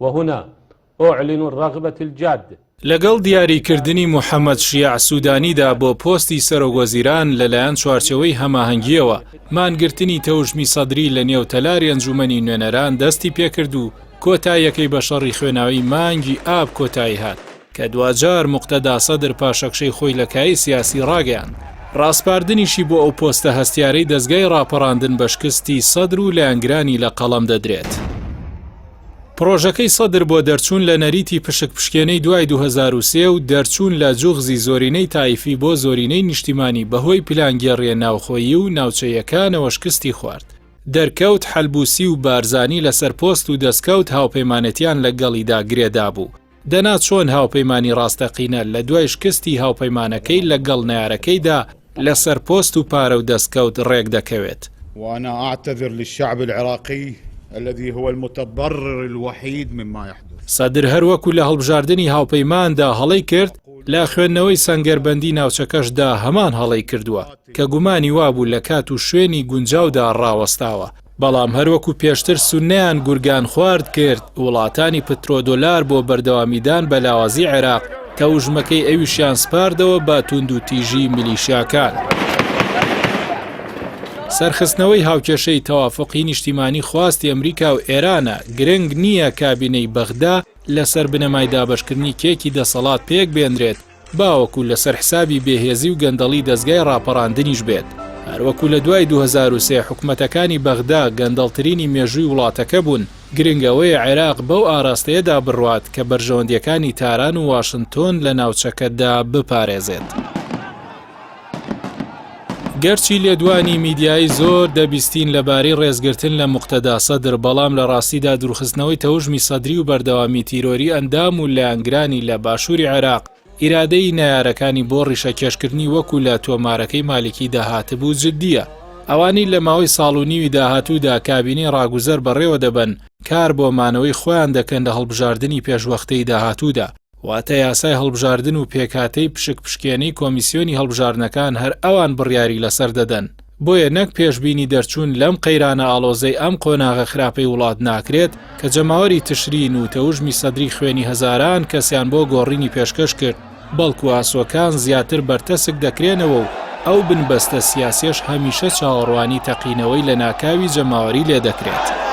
وهنا أعلن الرغبة الجادة لەگەڵ دیاریکردنی محەممەد شیع سوودانیدا بۆ پۆستی سەرۆگوەزیران لەلایەن چوارچەوەی هەماهەنگیەوە مانگرتنی تەوژمی سەدری لە نێو تەلاری ئەنجومەنی نوێنەران دەستی پێکرد و کۆتاییەکەی بە شەڕی خوێناوی مانگی ئاب کۆتایی هات کە دوجار موقتەدا سەدر پاشەکشەی خۆی لە کای سیاسی ڕاگەیاند. ڕاستپاردنیشی بۆ ئەو پۆستە هەستیارەی دەستگای ڕاپەڕاندن بە شکستی سەدر و لایەنگرانی لە قەڵەم دەدرێت. پرۆژەکەی سەدر بۆ دەرچوون لە نەریتی پشکپشکێنەی دوای 2003 و دەرچوون لە جوغزی زۆرینەی تایفی بۆ زۆرینەی نیشتیمانی بەهۆی پلانگەڕیە ناوخۆیی و ناوچەیەکانەوە شکستی خوارد. دەرکەوت حەلبوسی و بارزانی لەسەر پۆست و دەستکەوت هاوپەیمانەتیان لەگەڵیدا گرێدا بوو. دەنا چۆن هاوپەیمانی ڕاستەقینە لە دوای شکستی هاوپەیمانەکەی لەگەڵ نارەکەیدا لەسەر پۆست و پارە و دەستکەوت ڕێک دەکەوێت. وأنا أعتذر للشعب العراقي الذي هو المتضرر الوحيد مما يحدث. سەدر هەروەکو لە هەڵبژاردننی هاوپەیماندا هەڵەی کرد لە خوێندنەوەی سەنگەربەندی ناوچەکەشدا هەمان هەڵەی کردووە کە گومانی وابوو لە کات و شوێنی گونجاودا ڕاوەستاوە. بەڵام هەروەکو پێشتر سونەیان گورگان خوارد کرد وڵاتانی پترۆدۆلار بۆ بەردەوامیدان بە لاوازی عێراق کە وژمەکەی ئەویشیان سپاردەوە بە توند و تیژی میلیشیاکان. سەرخستنەوەی هاوکێشەی تەوافقی نیشتیمانی خواستی ئەمریکا و ئێرانە گرنگ نییە کابینەی بەغدا لەسەر بنەمای دابەشکردنی کێکی دەسەڵات پێک بێنرێت باوەکو لەسەر حسابی بێهێزی و گەندەڵی دەستگای ڕاپەڕاندنیش بێت. هەروەکو لە دوای 2003 حکومەتەکانی بەغدا گەندەڵترینی مێژووی وڵاتەکە بوون گرنگەوەی عێراق بەو ئاراستەیەدا بڕوات کە بەرژەوەندیەکانی تاران و واشنتۆن لە ناوچەکەدا بپارێزێت. گەرچی لێدوانی میدیایی زۆر دەبیستین لەبارەی ڕێزگرتن لە موقتەدا سەدر بەڵام لە ڕاستیدا دروخستنەوەی تەوژمی سەدری و بەردەوامی تیرۆری ئەندام و لایەنگرانی لە باشووری عێراق ئیرادەی نایارەکانی بۆ ڕیشەکێشکردنی وەکو لە تۆمارەکەی مالکی داهاتبوو جددیە. ئەوانی لە ماوەی ساڵ و نیوی داهاتوودا کابینەی ڕاگوزەر بەڕێوە دەبن کار بۆ مانەوەی خۆیان دەکەن لە هەڵبژاردننی پێشوەختەی داهاتوودا. واتە یاسای هەڵبژاردن و پێکاتەی پشکپشکێنەی کۆمیسیۆنی هەڵبژاردنەکان هەر ئەوان بڕیاری لەسەر دەدەن. بۆیە نەک پێشبینی دەرچوون لەم قەیرانە ئالۆزەی ئەم قۆناغە خراپەی وڵات ناکرێت کە جەماوەری تشرین و تەوژمی سەدری خوێنی هەزاران کەسیان بۆ گۆڕینی پێشکەش کرد بەڵکو ئاسۆکان زیاتر بەرتەسک دەکرێنەوە و ئەو بنبەستە سیاسیەش هەمیشە چاوەڕوانی تەقینەوەی لە ناکاوی جەماوەری لێ دەکرێت.